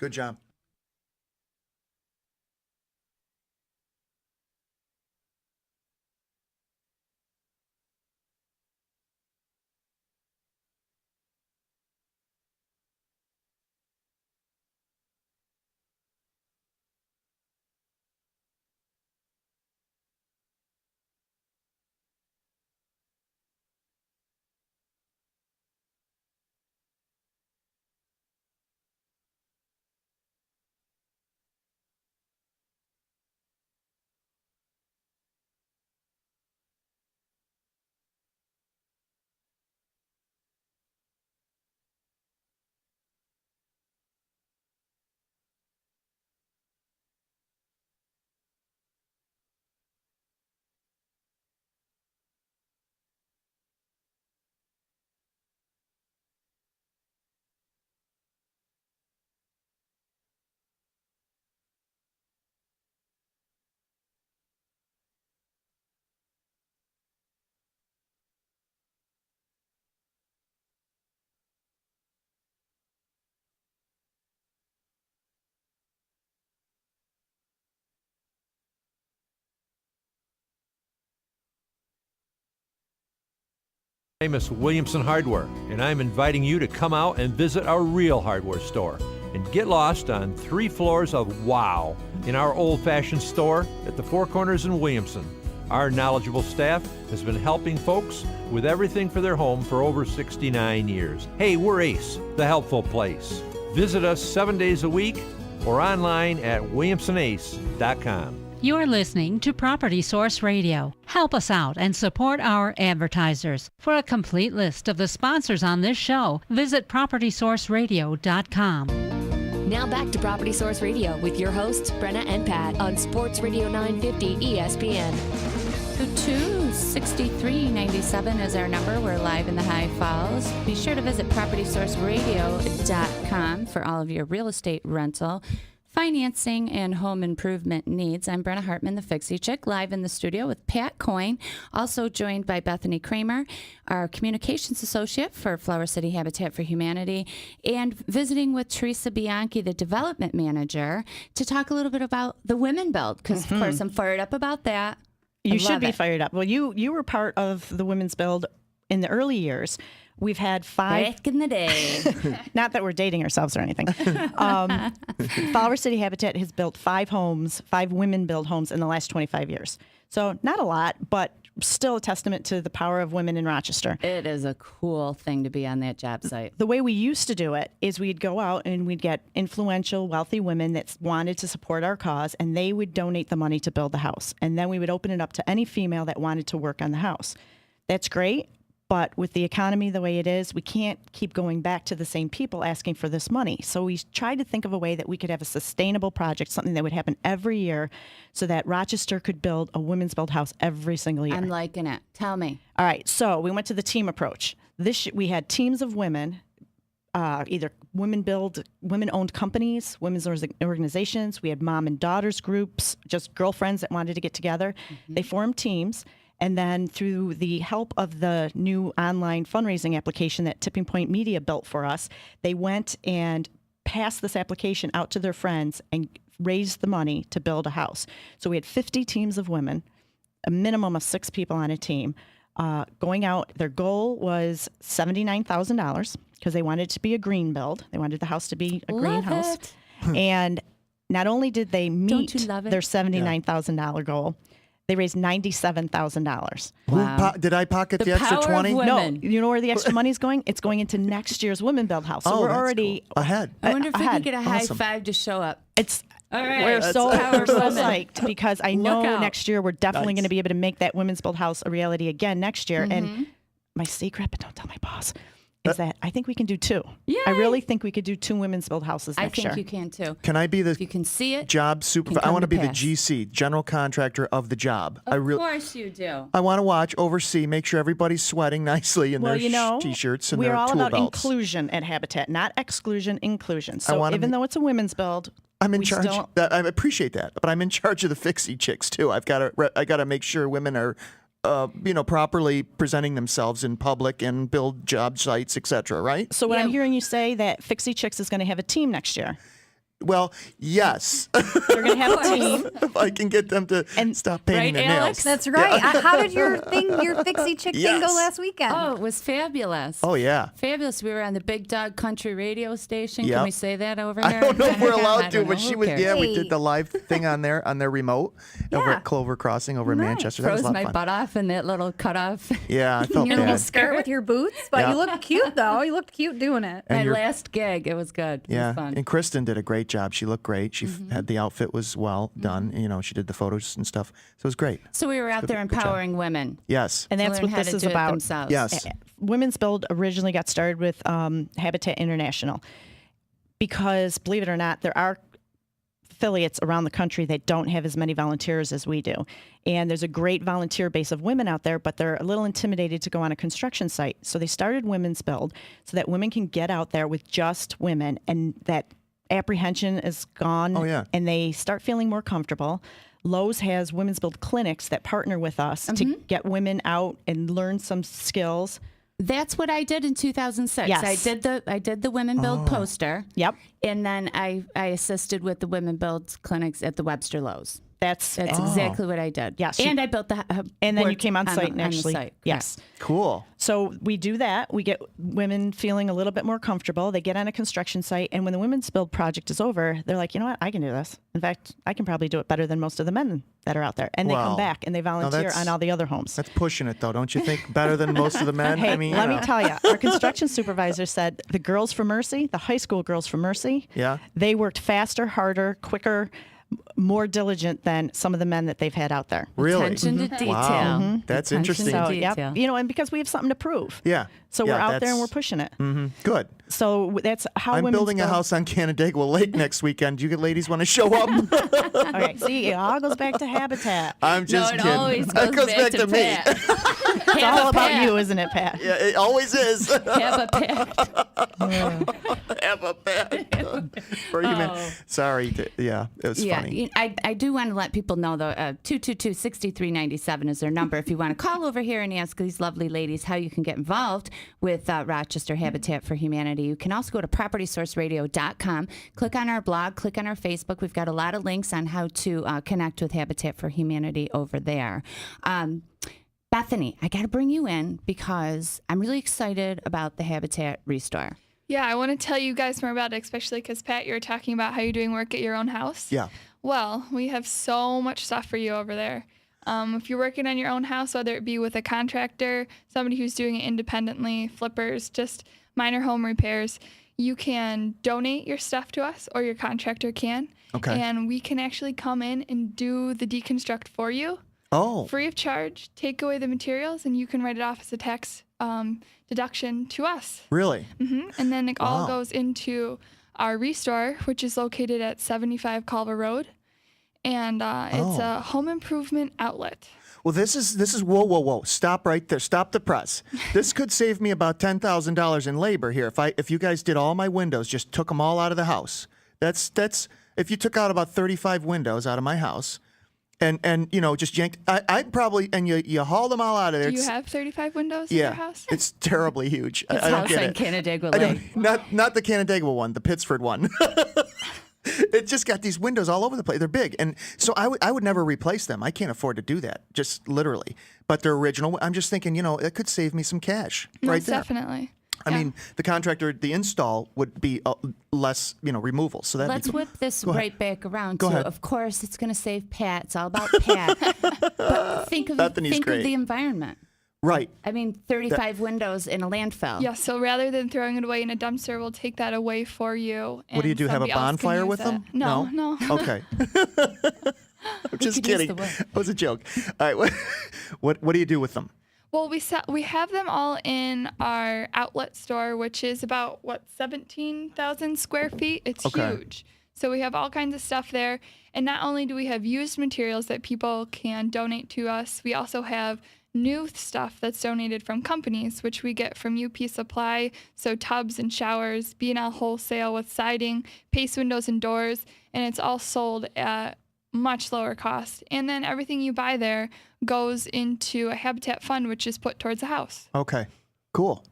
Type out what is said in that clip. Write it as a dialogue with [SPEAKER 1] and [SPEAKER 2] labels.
[SPEAKER 1] Good job.
[SPEAKER 2] Famous Williamson Hardware, and I'm inviting you to come out and visit our real hardware store and get lost on 3 floors of wow in our old-fashioned store at the Four Corners in Williamson. Our knowledgeable staff has been helping folks with everything for their home for over 69 years. Hey, we're Ace, the helpful place. Visit us 7 days a week or online at williamsonace.com.
[SPEAKER 3] You're listening to Property Source Radio. Help us out and support our advertisers. For a complete list of the sponsors on this show, visit propertysourceradio.com.
[SPEAKER 4] Now back to Property Source Radio with your hosts, Brenna and Pat, on Sports Radio 950 ESPN.
[SPEAKER 5] 26397 is our number. We're live in the High Falls. Be sure to visit propertysourceradio.com for all of your real estate rental, financing, and home improvement needs. I'm Brenna Hartman, the Fixie Chick, live in the studio with Pat Coyne, also joined by Bethany Kramer, our communications associate for Flower City Habitat for Humanity, and visiting with Teresa Bianchi, the development manager, to talk a little bit about the Women Build, because, of course, I'm fired up about that.
[SPEAKER 6] You should be fired up. Well, you were part of the Women's Build in the early years. We've had 5...
[SPEAKER 5] Back in the day.
[SPEAKER 6] Not that we're dating ourselves or anything. Flower City Habitat has built 5 women-build homes in the last 25 years. So not a lot, but still a testament to the power of women in Rochester.
[SPEAKER 5] It is a cool thing to be on that job site.
[SPEAKER 6] The way we used to do it is we'd go out and we'd get influential, wealthy women that wanted to support our cause, and they would donate the money to build the house. And then we would open it up to any female that wanted to work on the house. That's great. But with the economy the way it is, we can't keep going back to the same people asking for this money. So we tried to think of a way that we could have a sustainable project, something that would happen every year so that Rochester could build a women's build house every single year.
[SPEAKER 5] I'm liking it. Tell me.
[SPEAKER 6] All right. So we went to the team approach. We had teams of women, either women-owned companies, women's organizations. We had mom and daughters groups, just girlfriends that wanted to get together. Mm-hmm. They formed teams. And then through the help of the new online fundraising application that Tipping Point Media built for us, they went and passed this application out to their friends and raised the money to build a house. So we had 50 teams of women, a minimum of 6 people on a team, going out. Their goal was $79,000 because they wanted it to be a green build. They wanted the house to be a green house. And not only did they meet their $79,000 goal, they raised $97,000.
[SPEAKER 5] Wow.
[SPEAKER 1] Did I pocket the extra 20?
[SPEAKER 6] No, you know where the extra money is going? It's going into next year's Women Build House. So we're already
[SPEAKER 1] cool. Ahead.
[SPEAKER 5] I wonder if we could get a high
[SPEAKER 1] Awesome.
[SPEAKER 5] five to show up.
[SPEAKER 6] It's
[SPEAKER 5] all right.
[SPEAKER 6] We're so psyched because I know
[SPEAKER 5] out.
[SPEAKER 6] next year we're definitely going to be able to make that Women's Build House a reality again next year. And my secret, but don't tell my boss, is that I think we can do 2.
[SPEAKER 5] Yay.
[SPEAKER 6] I really think we could do 2 women's build houses next year.
[SPEAKER 5] I think you can too.
[SPEAKER 1] Can I be the
[SPEAKER 5] If you can see it,
[SPEAKER 1] job supervisor? I want to be the GC, general contractor of the job.
[SPEAKER 5] Of course you do.
[SPEAKER 1] I want to watch, oversee, make sure everybody's sweating nicely in their T-shirts and their tool belts.
[SPEAKER 6] We're all about inclusion at Habitat, not exclusion, inclusion. So even though it's a women's build,
[SPEAKER 1] I'm in charge. I appreciate that, but I'm in charge of the Fixie Chicks too. I got to make sure women are properly presenting themselves in public and build job sites, etc. Right?
[SPEAKER 6] So what I'm hearing you say that Fixie Chicks is going to have a team next year.
[SPEAKER 1] Well, yes.
[SPEAKER 6] They're going to have a team.
[SPEAKER 1] If I can get them to stop painting
[SPEAKER 5] Right,
[SPEAKER 1] their
[SPEAKER 5] Alex?
[SPEAKER 1] nails.
[SPEAKER 7] That's right. How did your Fixie Chick thing go
[SPEAKER 1] Yes.
[SPEAKER 7] last weekend?
[SPEAKER 5] Oh, it was fabulous.
[SPEAKER 1] Oh, yeah.
[SPEAKER 5] Fabulous. We were on the Big Dog Country radio station.
[SPEAKER 1] Yep.
[SPEAKER 5] Can we say that over
[SPEAKER 1] I
[SPEAKER 5] here?
[SPEAKER 1] don't know if we're
[SPEAKER 5] I
[SPEAKER 1] allowed
[SPEAKER 5] don't
[SPEAKER 1] to,
[SPEAKER 5] know.
[SPEAKER 1] but she
[SPEAKER 5] Who
[SPEAKER 1] was.
[SPEAKER 5] cares?
[SPEAKER 1] Yeah, we
[SPEAKER 7] Hey.
[SPEAKER 1] did the live thing on their remote over
[SPEAKER 7] Yeah.
[SPEAKER 1] at Clover Crossing over in Manchester. That was
[SPEAKER 5] Froze
[SPEAKER 1] a lot
[SPEAKER 5] my
[SPEAKER 1] of fun.
[SPEAKER 5] butt off in that little cutoff.
[SPEAKER 1] Yeah, I felt
[SPEAKER 7] Your little
[SPEAKER 1] bad.
[SPEAKER 7] skirt with your boots, but
[SPEAKER 1] Yeah.
[SPEAKER 7] you looked cute though. You looked cute doing it.
[SPEAKER 1] And
[SPEAKER 5] My
[SPEAKER 1] your-
[SPEAKER 5] last gig, it was good. It
[SPEAKER 1] Yeah,
[SPEAKER 5] was fun.
[SPEAKER 1] and Kristen did a great job. She looked great. She had the outfit was well done. You know, she did the photos and stuff, so it was great.
[SPEAKER 5] So we were out there
[SPEAKER 1] good job.
[SPEAKER 5] empowering women.
[SPEAKER 1] Yes.
[SPEAKER 6] And
[SPEAKER 5] to
[SPEAKER 6] that's
[SPEAKER 5] learn
[SPEAKER 6] what
[SPEAKER 5] how
[SPEAKER 6] this
[SPEAKER 5] to
[SPEAKER 6] is
[SPEAKER 5] do it
[SPEAKER 6] about.
[SPEAKER 5] themselves.
[SPEAKER 1] Yes.
[SPEAKER 6] Women's Build originally got started with Habitat International because, believe it or not, there are affiliates around the country that don't have as many volunteers as we do. And there's a great volunteer base of women out there, but they're a little intimidated to go on a construction site. So they started Women's Build so that women can get out there with just women, and that apprehension is gone.
[SPEAKER 1] Oh, yeah.
[SPEAKER 6] And they start feeling more comfortable. Lowe's has Women's Build clinics that partner with us to get women out and learn some skills.
[SPEAKER 5] That's what I did in 2006.
[SPEAKER 6] Yes.
[SPEAKER 5] I did the Women Build poster.
[SPEAKER 6] Yep.
[SPEAKER 5] And then I assisted with the Women Build clinics at the Webster Lowe's.
[SPEAKER 6] That's
[SPEAKER 5] That's exactly what I did.
[SPEAKER 6] Yes.
[SPEAKER 5] And I built the
[SPEAKER 6] and then you
[SPEAKER 5] worked
[SPEAKER 6] came on site and
[SPEAKER 5] the
[SPEAKER 6] actually
[SPEAKER 5] site.
[SPEAKER 6] yes.
[SPEAKER 1] Cool.
[SPEAKER 6] So we do that. We get women feeling a little bit more comfortable. They get on a construction site, and when the Women's Build project is over, they're like, you know what, I can do this. In fact, I can probably do it better than most of the men that are out there. And they
[SPEAKER 1] Wow.
[SPEAKER 6] come back and they volunteer
[SPEAKER 1] that's-
[SPEAKER 6] on all the other homes.
[SPEAKER 1] That's pushing it, though, don't you think? Better than most of the men.
[SPEAKER 6] Hey,
[SPEAKER 1] I mean,
[SPEAKER 6] let
[SPEAKER 1] you
[SPEAKER 6] me
[SPEAKER 1] know.
[SPEAKER 6] tell you, our construction supervisor said the girls from Mercy, the high school girls from Mercy,
[SPEAKER 1] Yeah.
[SPEAKER 6] they worked faster, harder, quicker, more diligent than some of the men that they've had out there.
[SPEAKER 1] Really?
[SPEAKER 5] Attention to detail.
[SPEAKER 1] Wow. That's
[SPEAKER 5] Attention
[SPEAKER 1] interesting.
[SPEAKER 5] to
[SPEAKER 6] So,
[SPEAKER 5] detail.
[SPEAKER 6] yep, you know, and because we have something to prove.
[SPEAKER 1] Yeah.
[SPEAKER 6] So
[SPEAKER 1] Yeah,
[SPEAKER 6] we're out there and we're
[SPEAKER 1] that's-
[SPEAKER 6] pushing it.
[SPEAKER 1] Good.
[SPEAKER 6] So that's how
[SPEAKER 1] I'm
[SPEAKER 6] Women's
[SPEAKER 1] building a
[SPEAKER 6] Build-
[SPEAKER 1] house on Canandaigua Lake next weekend. Do you ladies want to show up?
[SPEAKER 6] All right, see, it all goes back to Habitat.
[SPEAKER 1] I'm just
[SPEAKER 5] no, it
[SPEAKER 1] kidding.
[SPEAKER 5] always
[SPEAKER 1] It
[SPEAKER 5] goes back to
[SPEAKER 1] me.
[SPEAKER 5] Pat.
[SPEAKER 6] It's all about you, isn't it, Pat?
[SPEAKER 1] Yeah, it always is.
[SPEAKER 5] Have a pet.
[SPEAKER 1] Have a pet. For you, man. Sorry. Yeah, it was
[SPEAKER 5] Yeah,
[SPEAKER 1] funny.
[SPEAKER 5] I do want to let people know, though, 222-6397 is their number. If you want to call over here and ask these lovely ladies how you can get involved with Rochester Habitat for Humanity, you can also go to PropertySourceRadio.com, click on our blog, click on our Facebook. We've got a lot of links on how to connect with Habitat for Humanity over there. Bethany, I got to bring you in because I'm really excited about the Habitat Restore.
[SPEAKER 8] Yeah, I want to tell you guys more about it, especially because, Pat, you were talking about how you're doing work at your own house.
[SPEAKER 1] Yeah.
[SPEAKER 8] Well, we have so much stuff for you over there. If you're working on your own house, whether it be with a contractor, somebody who's doing it independently, flippers, just minor home repairs, you can donate your stuff to us, or your contractor can.
[SPEAKER 1] Okay.
[SPEAKER 8] And we can actually come in and do the deconstruct for you.
[SPEAKER 1] Oh.
[SPEAKER 8] Free of charge, take away the materials, and you can write it off as a tax deduction to us.
[SPEAKER 1] Really?
[SPEAKER 8] And then it all
[SPEAKER 1] Wow.
[SPEAKER 8] goes into our Restore, which is located at 75 Culver Road. And it's
[SPEAKER 1] Oh.
[SPEAKER 8] a home improvement outlet.
[SPEAKER 1] Well, this is whoa. Stop right there. Stop the press. This could save me about $10,000 in labor here if you guys did all my windows, just took them all out of the house. That's if you took out about 35 windows out of my house. And you know, just yanked. I'd probably you haul them all out of there.
[SPEAKER 8] Do you have 35 windows in your house?
[SPEAKER 1] It's terribly huge.
[SPEAKER 5] It's
[SPEAKER 1] I don't
[SPEAKER 5] house
[SPEAKER 1] get
[SPEAKER 5] on
[SPEAKER 1] it.
[SPEAKER 5] Canandaigua
[SPEAKER 1] I
[SPEAKER 5] Lake.
[SPEAKER 1] don't, not the Canandaigua one, the Pittsford one. It just got these windows all over the place. They're big, and so I would never replace them. I can't afford to do that, just literally. But they're original. I'm just thinking, you know, it could save me some cash right
[SPEAKER 8] Most
[SPEAKER 1] there.
[SPEAKER 8] definitely.
[SPEAKER 1] I mean, the contractor, the install would be less, you know, removal. So that
[SPEAKER 5] Let's whip this
[SPEAKER 1] Go ahead.
[SPEAKER 5] right back around
[SPEAKER 1] Go
[SPEAKER 5] to,
[SPEAKER 1] ahead.
[SPEAKER 5] of course, it's going to save Pat. It's all about Pat. But think of
[SPEAKER 1] Bethany's great.
[SPEAKER 5] the environment.
[SPEAKER 1] right.
[SPEAKER 5] I mean, 35 windows in a landfill.
[SPEAKER 8] Yeah, so rather than throwing it away in a dumpster, we'll take that away for you.
[SPEAKER 1] What do you
[SPEAKER 8] and
[SPEAKER 1] do? Have a
[SPEAKER 8] somebody else can
[SPEAKER 1] bonfire
[SPEAKER 8] use
[SPEAKER 1] with
[SPEAKER 8] it.
[SPEAKER 1] them?
[SPEAKER 8] No.
[SPEAKER 1] Okay. I'm just
[SPEAKER 5] could use
[SPEAKER 1] kidding.
[SPEAKER 5] the wood.
[SPEAKER 1] That was a joke. All right. What do you do with them?
[SPEAKER 8] Well, we have them all in our outlet store, which is about 17,000 square feet. It's
[SPEAKER 1] Okay.
[SPEAKER 8] huge. So we have all kinds of stuff there, and not only do we have used materials that people can donate to us, we also have new stuff that's donated from companies, which we get from UP Supply. So tubs and showers, B&L Wholesale with siding, Pace windows and doors, and it's all sold at much lower cost. And then everything you buy there goes into a habitat fund, which is put towards a house.
[SPEAKER 1] Okay. Cool.